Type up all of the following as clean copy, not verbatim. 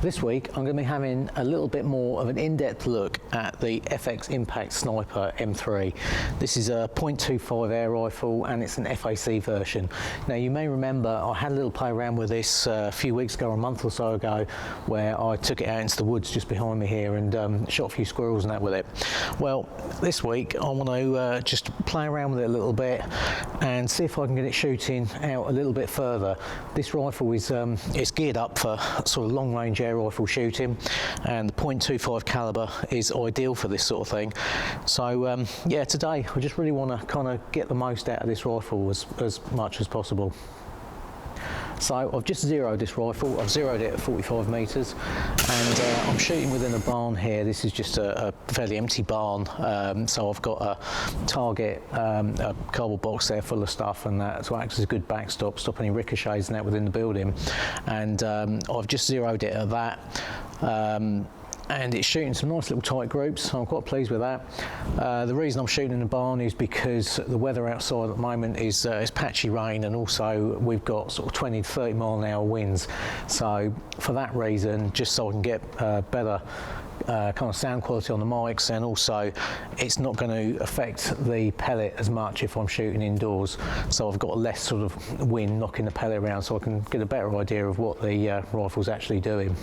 This week I'm going to be having a little bit more of an in-depth look at the FX Impact Sniper M3. This is a .25 air rifle and it's an FAC version. Now you may remember I had a little play around with this a few weeks ago, or a month or so ago, where I took it out into the woods just behind me here and shot a few squirrels and that with it. Well, this week I want to just play around with it a little bit and see if I can get it shooting out a little bit further. This rifle is it's geared up for sort of long range air rifle shooting, and the .25 caliber is ideal for this sort of thing. So yeah, today I just really want to kind of get the most out of this rifle as much as possible. So I've just zeroed this rifle. I've zeroed it at 45 metres, and I'm shooting within a barn here. This is just a fairly empty barn, so I've got a target, a cardboard box there full of stuff, and that so acts as a good backstop, stop any ricochets and that within the building. And I've just zeroed it at that. And it's shooting some nice little tight groups, so I'm quite pleased with that. The reason I'm shooting in the barn is because the weather outside at the moment is patchy rain, and also we've got sort of 20 to 30 mile an hour winds. So for that reason, just so I can get better kind of sound quality on the mics, and also it's not going to affect the pellet as much if I'm shooting indoors. So I've got less sort of wind knocking the pellet around, so I can get a better idea of what the rifle's actually doing.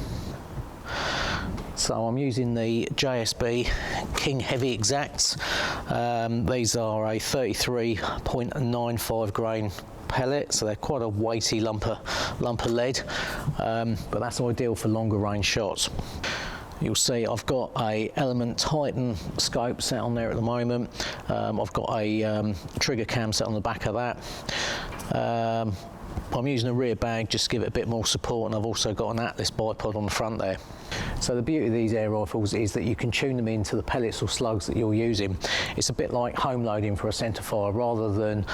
So I'm using the JSB King Heavy Exacts. These are a 33.95 grain pellet, so they're quite a weighty lump of lead, but that's ideal for longer range shots. You'll see I've got a Element Titan scope set on there at the moment. I've got a trigger cam set on the back of that. I'm using a rear bag just to give it a bit more support, and I've also got an Atlas bipod on the front there. So the beauty of these air rifles is that you can tune them into the pellets or slugs that you're using. It's a bit like home loading for a centerfire. Rather than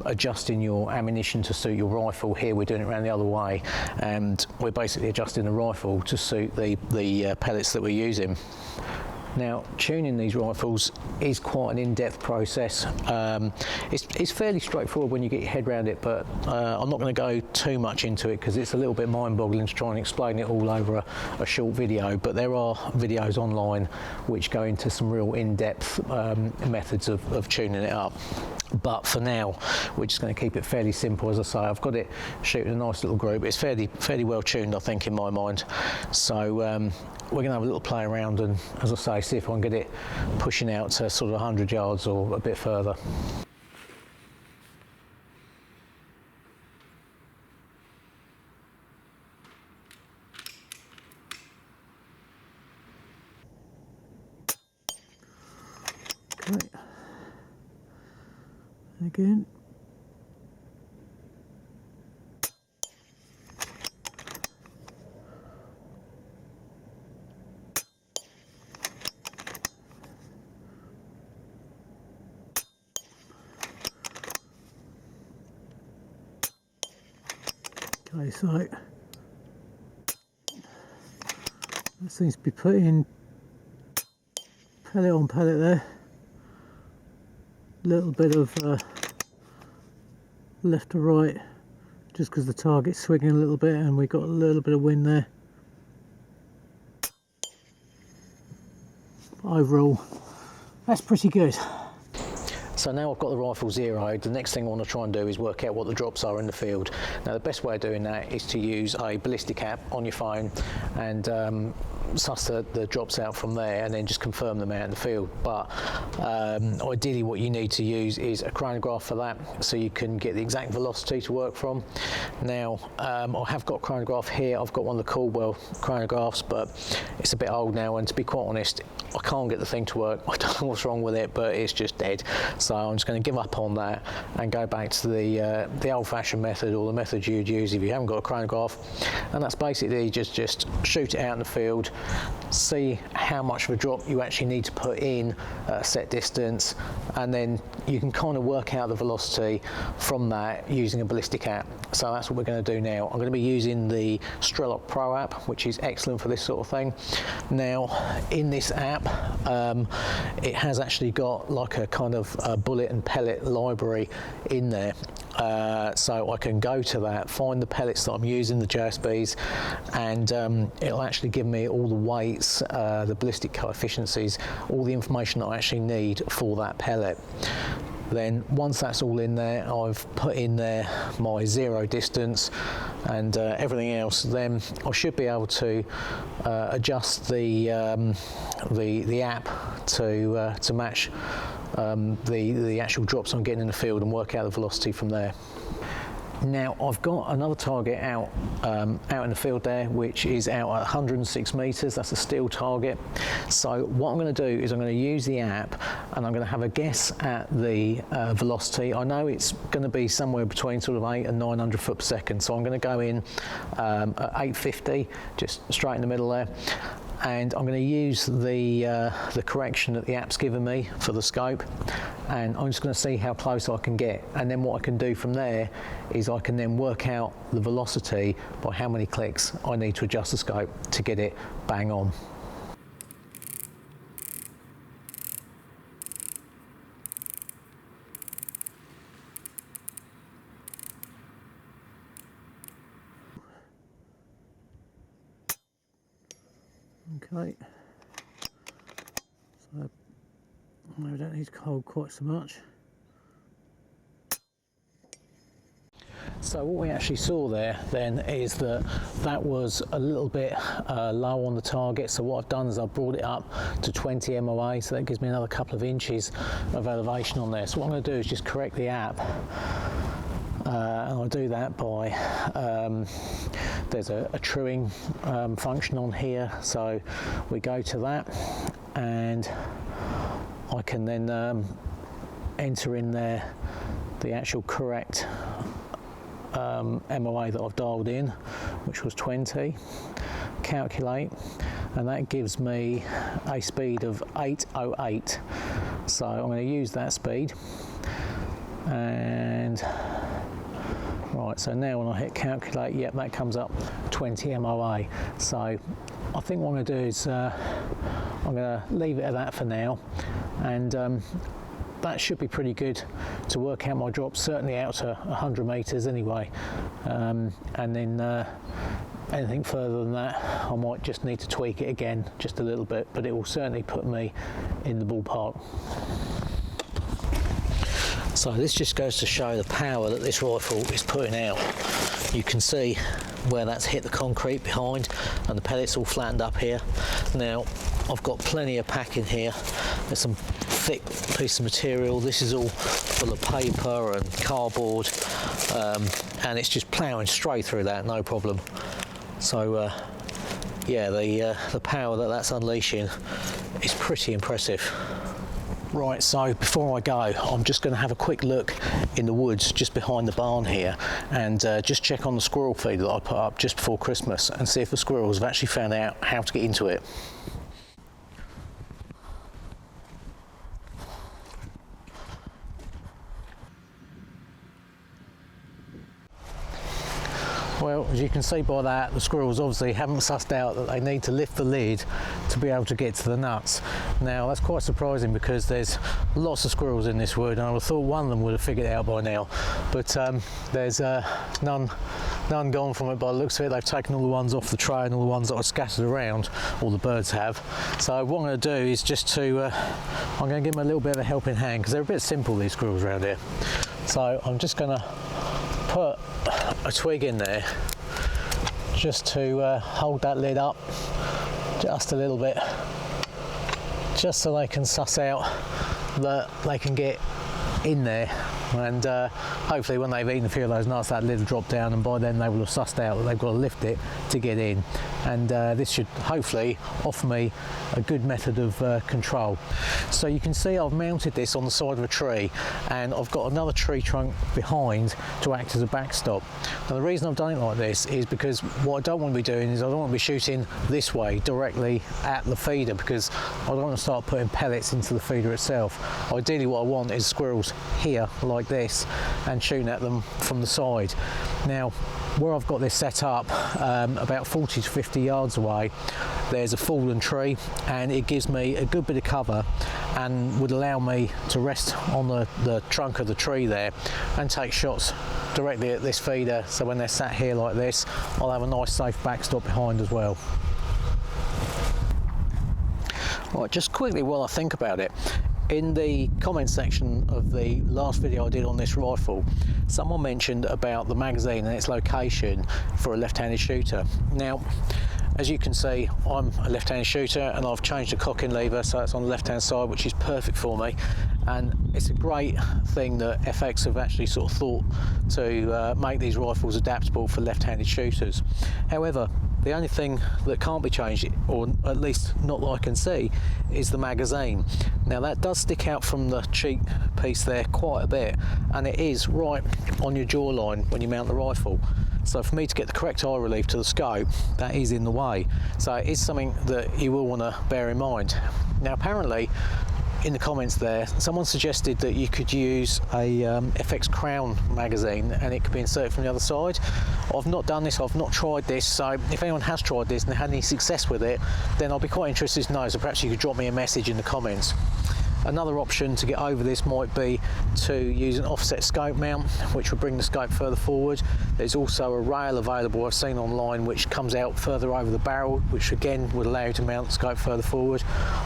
adjusting your ammunition to suit your rifle, here we're doing it around the other way, and we're basically adjusting the rifle to suit the pellets that we're using. Now, tuning these rifles is quite an in-depth process. It's fairly straightforward when you get your head around it, but I'm not going to go too much into it because it's a little bit mind-boggling to try and explain it all over a short video. But there are videos online which go into some real in-depth methods of tuning it up. But for now, we're just going to keep it fairly simple. As I say, I've got it shooting a nice little group. It's fairly well tuned, I think, in my mind. So we're going to have a little play around and, as I say, see if I can get it pushing out to sort of 100 yards or a bit further. Okay. Again. Okay, so that seems to be putting pellet on pellet there. Little bit of left to right, just because the target's swinging a little bit and we've got a little bit of wind there. Overall, that's pretty good. So now I've got the rifle zeroed, the next thing I want to try and do is work out what the drops are in the field. Now the best way of doing that is to use a ballistic app on your phone and suss the drops out from there, and then just confirm them out in the field. But ideally what you need to use is a chronograph for that, so you can get the exact velocity to work from. Now I have got a chronograph here. I've got one of the Caldwell chronographs, but it's a bit old now, and to be quite honest, I can't get the thing to work. I don't know what's wrong with it, but it's just dead. So I'm just going to give up on that and go back to the old-fashioned method, or the method you'd use if you haven't got a chronograph, and that's basically just shoot it out in the field, see how much of a drop you actually need to put in at a set distance, and then you can kind of work out the velocity from that using a ballistic app. So that's what we're going to do now. I'm going to be using the Squirrel Pro app, which is excellent for this sort of thing. Now in this app, it has actually got like a kind of bullet and pellet library in there. so I can go to that, find the pellets that I'm using, the JSBs, and it'll actually give me all the weights, the ballistic coefficients, all the information that I actually need for that pellet. Then once that's all in there, I've put in there my zero distance and everything else. Then I should be able to adjust the app to match the actual drops I'm getting in the field and work out the velocity from there. Now I've got another target out in the field there, which is out at 106 metres. That's a steel target. So what I'm going to do is I'm going to use the app and I'm going to have a guess at the velocity. I know it's going to be somewhere between sort of 800 and 900 foot per second. So I'm going to go in at 850, just straight in the middle there. And I'm going to use the correction that the app's given me for the scope, and I'm just going to see how close I can get. And then what I can do from there is I can then work out the velocity by how many clicks I need to adjust the scope to get it bang on. Okay, so I don't need to hold quite so much. So what we actually saw there then is that was a little bit low on the target. So what I've done is I've brought it up to 20 MOA, so that gives me another couple of inches of elevation on there. So what I'm going to do is just correct the app. And I'll do that by, there's a truing function on here, so we go to that and I can then enter in there the actual correct MOA that I've dialed in, which was 20, calculate, and that gives me a speed of 808. So I'm going to use that speed, and right, so now when I hit calculate, yep, that comes up 20 MOA. So I think what I'm going to do is I'm going to leave it at that for now, and that should be pretty good to work out my drops, certainly out to 100 metres anyway. And then anything further than that, I might just need to tweak it again just a little bit, but it will certainly put me in the ballpark. So this just goes to show the power that this rifle is putting out. You can see where that's hit the concrete behind, and the pellets all flattened up here. Now I've got plenty of pack in here. There's some thick piece of material. This is all full of paper and cardboard, and it's just ploughing straight through that, no problem. So yeah, the power that that's unleashing is pretty impressive. Right, so before I go, I'm just going to have a quick look in the woods just behind the barn here, and just check on the squirrel feeder that I put up just before Christmas and see if the squirrels have actually found out how to get into it. Well, as you can see by that, the squirrels obviously haven't sussed out that they need to lift the lid to be able to get to the nuts. Now that's quite surprising because there's lots of squirrels in this wood, and I would have thought one of them would have figured it out by now, but there's none gone from it by the looks of it. They've taken all the ones off the tray and all the ones that are scattered around, all the birds have. So what I'm going to do is just to, I'm going to give them a little bit of a helping hand, because they're a bit simple, these squirrels around here. So I'm just going to put a twig in there just to hold that lid up just a little bit, just so they can suss out that they can get in there, and hopefully when they've eaten a few of those nuts, that lid will drop down, and by then they will have sussed out that they've got to lift it to get in, and this should hopefully offer me a good method of control. So you can see I've mounted this on the side of a tree, and I've got another tree trunk behind to act as a backstop. Now the reason I've done it like this is because what I don't want to be doing is I don't want to be shooting this way directly at the feeder, because I don't want to start putting pellets into the feeder itself. Ideally what I want is squirrels here like this and shooting at them from the side. Now where I've got this set up, about 40 to 50 50 yards away there's a fallen tree, and it gives me a good bit of cover and would allow me to rest on the trunk of the tree there and take shots directly at this feeder, so when they're sat here like this I'll have a nice safe backstop behind as well. Right, just quickly while I think about it, in the comment section of the last video I did on this rifle, someone mentioned about the magazine and its location for a left-handed shooter. Now, as you can see, I'm a left-handed shooter and I've changed the cocking lever so it's on the left-hand side, which is perfect for me. And it's a great thing that FX have actually sort of thought to make these rifles adaptable for left-handed shooters. However, the only thing that can't be changed, or at least not that I can see, is the magazine. Now that does stick out from the cheek piece there quite a bit, and it is right on your jawline when you mount the rifle. So for me to get the correct eye relief to the scope, that is in the way. So it is something that you will want to bear in mind. Now apparently, in the comments there, someone suggested that you could use a FX Crown magazine and it could be inserted from the other side. I've not done this, I've not tried this, so if anyone has tried this and had any success with it, then I'll be quite interested to know, so perhaps you could drop me a message in the comments. Another option to get over this might be to use an offset scope mount, which would bring the scope further forward. There's also a rail available I've seen online which comes out further over the barrel, which again would allow you to mount the scope further forward,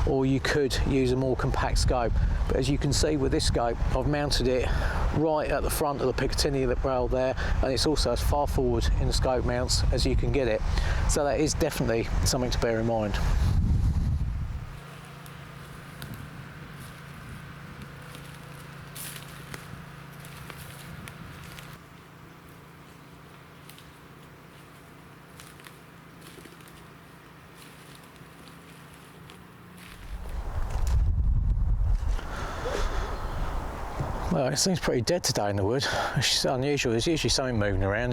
or you could use a more compact scope. But as you can see with this scope, I've mounted it right at the front of the Picatinny of the barrel there, and it's also as far forward in the scope mounts as you can get it. So that is definitely something to bear in mind. Well, it seems pretty dead today in the wood. It's unusual. There's usually something moving around.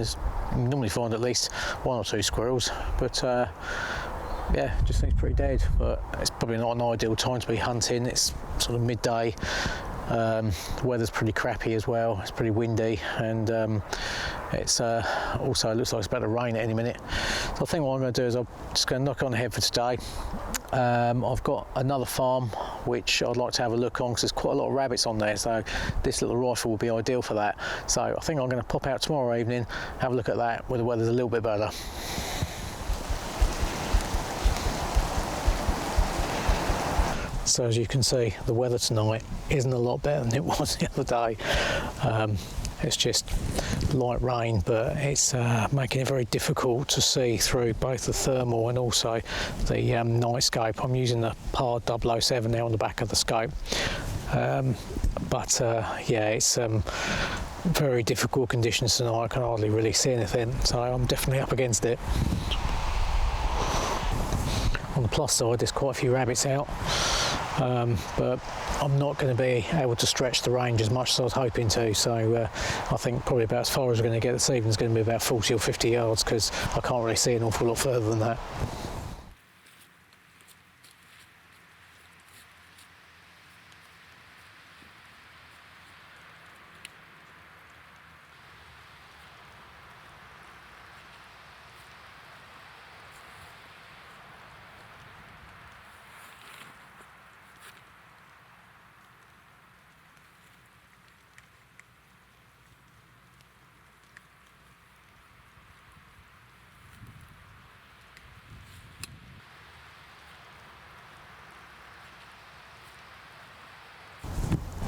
You normally find at least one or two squirrels, but yeah, it just seems pretty dead. But it's probably not an ideal time to be hunting. It's sort of midday. The weather's pretty crappy as well. It's pretty windy, and it's also looks like it's about to rain at any minute. So I think what I'm going to do is I'm just going to knock on ahead for today. I've got another farm which I'd like to have a look on because there's quite a lot of rabbits on there, so this little rifle will be ideal for that. So I think I'm going to pop out tomorrow evening, have a look at that where the weather's a little bit better. So as you can see, the weather tonight isn't a lot better than it was the other day. It's just light rain, but it's making it very difficult to see through both the thermal and also the night scope. I'm using the PAR 007 now on the back of the scope. Yeah, it's very difficult conditions tonight. I can hardly really see anything, so I'm definitely up against it. On the plus side, there's quite a few rabbits out. But I'm not going to be able to stretch the range as much as I was hoping to, so I think probably about as far as we're going to get this evening is going to be about 40 or 50 yards because I can't really see an awful lot further than that.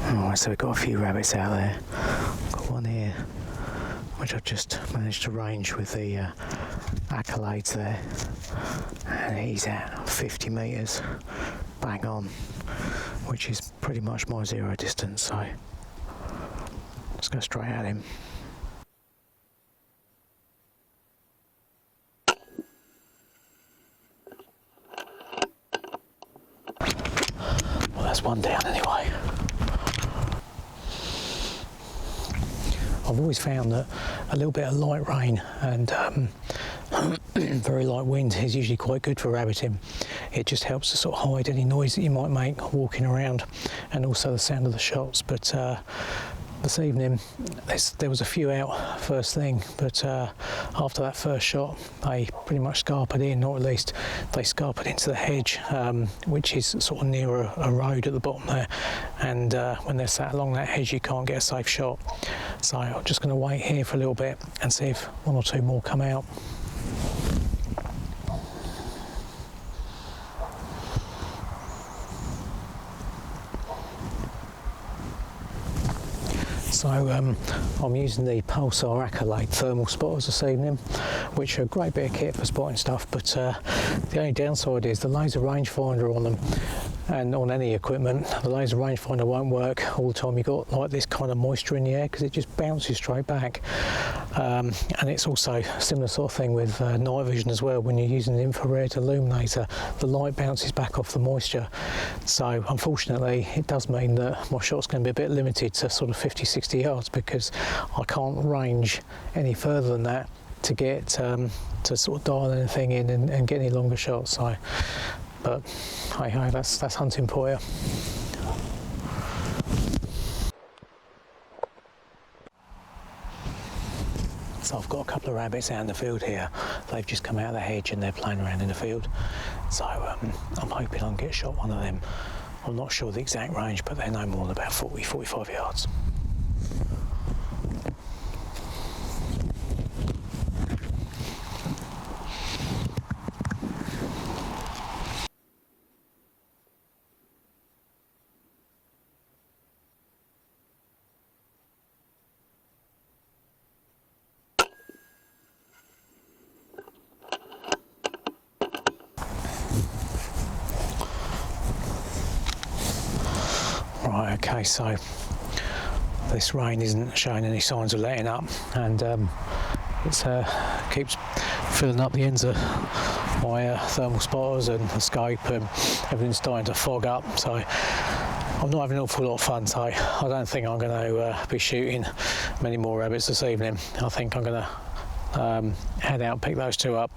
Alright, so we've got a few rabbits out there. Got one here, which I've just managed to range with the accolades there. And he's at 50 metres, bang on, which is pretty much my zero distance, so let's go straight at him. Well, that's one down anyway. I've always found that a little bit of light rain and very light wind is usually quite good for rabbiting. It just helps to sort of hide any noise that you might make walking around, and also the sound of the shots. But this evening. There was a few out first thing, but after that first shot they pretty much scarpered in, or at least they scarpered into the hedge, which is sort of near a road at the bottom there, and when they're sat along that hedge you can't get a safe shot. So I'm just going to wait here for a little bit and see if one or two more come out. So I'm using the Pulsar Accolade thermal spotters this evening, which are a great bit of kit for spotting stuff, but the only downside is the laser rangefinder on them, and on any equipment the laser rangefinder won't work all the time. You've got like this kind of moisture in the air because it just bounces straight back, and it's also a similar sort of thing with night vision as well. When you're using an infrared illuminator, the light bounces back off the moisture, so unfortunately it does mean that my shot's going to be a bit limited to sort of 50-60 yards, because I can't range any further than that to get to sort of dial anything in and get any longer shots. So, but hey ho, that's hunting for you. So I've got a couple of rabbits out in the field here. They've just come out of the hedge and they're playing around in the field. So I'm hoping I can get a shot one of them. I'm not sure the exact range, but they're no more than about 40-45 yards. Right, okay, so this rain isn't showing any signs of letting up, and it keeps filling up the ends of my thermal spotters and the scope, and everything's starting to fog up, so I'm not having an awful lot of fun. So I don't think I'm going to be shooting many more rabbits this evening. I think I'm going to head out, pick those two up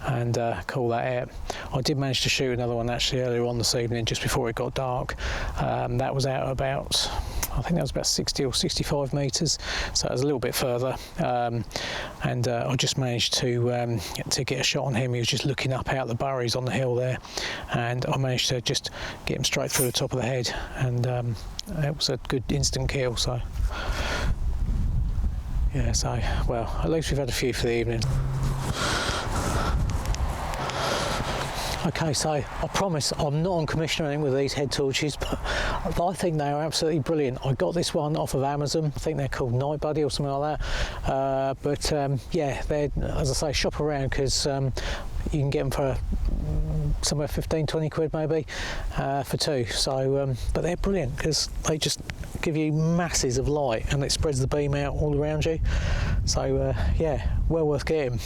and call that out. I did manage to shoot another one actually earlier on this evening, just before it got dark. That was out about, I think that was about 60 or 65 metres, so it was a little bit further, and I just managed to get a shot on him. He was just looking up out the burries on the hill there, and I managed to just get him straight through the top of the head, and it was a good instant kill. So yeah, so well, at least we've had a few for the evening. Okay, so I promise I'm not on commission or anything with these head torches, but I think they are absolutely brilliant. I got this one off of Amazon. I think they're called Night Buddy or something like that. Yeah, they're, as I say, shop around, because you can get them for somewhere 15-20 quid maybe for two. So, but they're brilliant because they just give you masses of light and it spreads the beam out all around you. So yeah, well worth getting.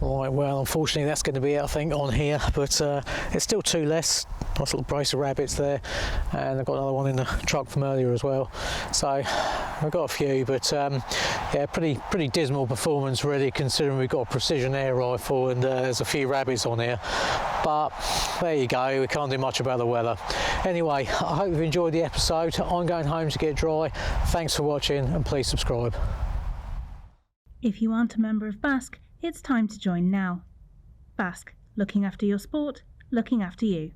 Right, well, unfortunately that's going to be it, I think, on here, but it's still two less. Nice little brace of rabbits there, and I've got another one in the truck from earlier as well. So I've got a few, but yeah, pretty dismal performance really, considering we've got a precision air rifle and there's a few rabbits on here. But there you go, we can't do much about the weather. Anyway, I hope you've enjoyed the episode. I'm going home to get dry. Thanks for watching, and please subscribe. If you aren't a member of Basque, it's time to join now. Basque, looking after your sport, looking after you.